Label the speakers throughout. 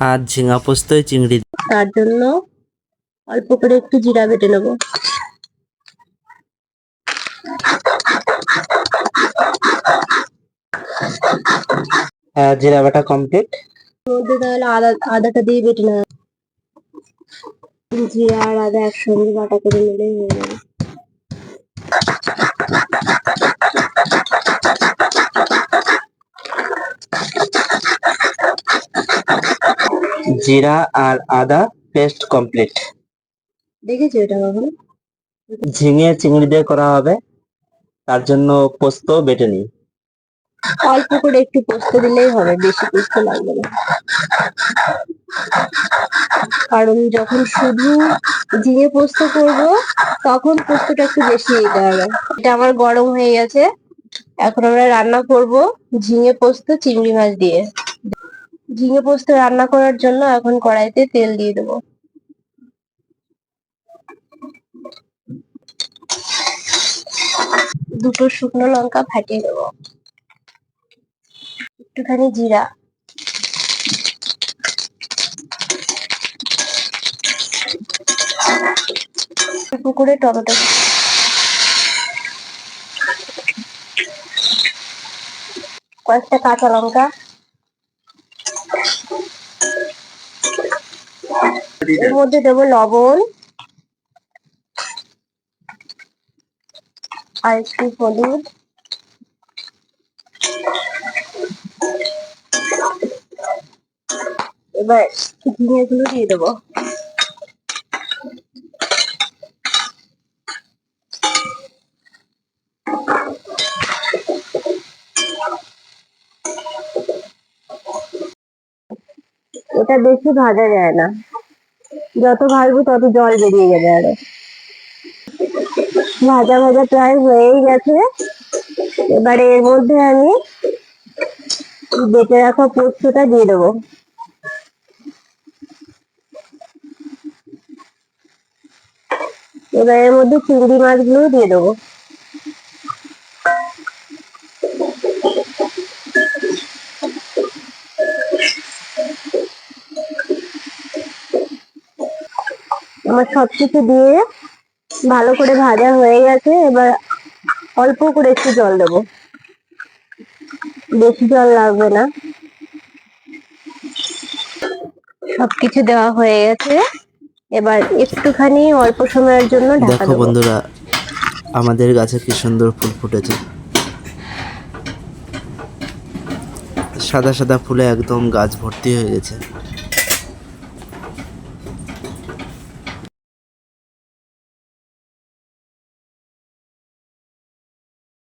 Speaker 1: আর ঝিঙা পোস্তয় চিংড়ি।
Speaker 2: তার জন্য অল্প করে একটু জিরা বেটে নেব।
Speaker 1: জিরা বাটা কমপ্লিট।
Speaker 2: মধ্যে তাহলে আদাটা দিয়ে বেটে নেব। জিরা আর আদা একসঙ্গে বাটা করে নিলেই হয়ে যাবে।
Speaker 1: জিরা আর আদা পেস্ট কমপ্লিট।
Speaker 2: দেখেছো এটা কখনো?
Speaker 1: ঝিঙে চিংড়ি দিয়ে করা হবে, তার জন্য পোস্ত বেটে নিই।
Speaker 2: অল্প করে একটু পোস্ত দিলেই হবে, বেশি পোস্ত লাগবে না, কারণ যখন শুধু ঝিঙে পোস্ত করব তখন পোস্তটা একটু বেশি দিতে হবে। এটা আমার গরম হয়ে গেছে, এখন আমরা রান্না করব ঝিঙে পোস্ত চিংড়ি মাছ দিয়ে। ঝিঙে পোস্ত রান্না করার জন্য এখন কড়াইতে তেল দিয়ে দেবো। দুটো শুকনো লঙ্কা ফাটিয়ে দেবো, একটুখানি জিরা, অল্প করে টমেটো, কয়েকটা কাঁচা লঙ্কা, এর মধ্যে দেবো লবণ আর একটু হলুদ, এবার ঝিঙে গুলো দিয়ে দেবো। এটা বেশি ভাজা যায় না, যত ভাজবো তত জল বেরিয়ে যাবে। আরো ভাজা ভাজা প্রায় হয়েই গেছে, এবারে এর মধ্যে আমি বেটে রাখা পোস্তটা দিয়ে দেবো। এবার এর মধ্যে চিংড়ি মাছগুলো দিয়ে দেবো। আমার সবকিছু দিয়ে ভালো করে ভাজা হয়ে গেছে, এবার অল্প করে একটু জল দেবো, বেশি জল লাগবে না। সবকিছু দেওয়া হয়ে গেছে, এবার একটুখানি অল্প সময়ের জন্য ঢাকা
Speaker 1: দেখো
Speaker 2: দেবো।
Speaker 1: বন্ধুরা, আমাদের গাছে কি সুন্দর ফুল ফুটেছে। সাদা সাদা ফুলে একদম গাছ ভর্তি হয়ে গেছে।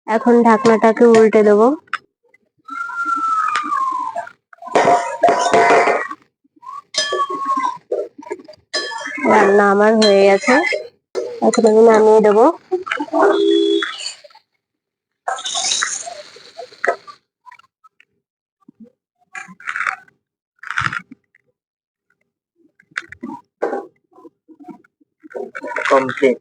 Speaker 2: এখন ঢাকনাটাকে উল্টে দেবো। রান্না আমার হয়ে গেছে, এখন আমি নামিয়ে দেবো।
Speaker 1: কমপ্লিট।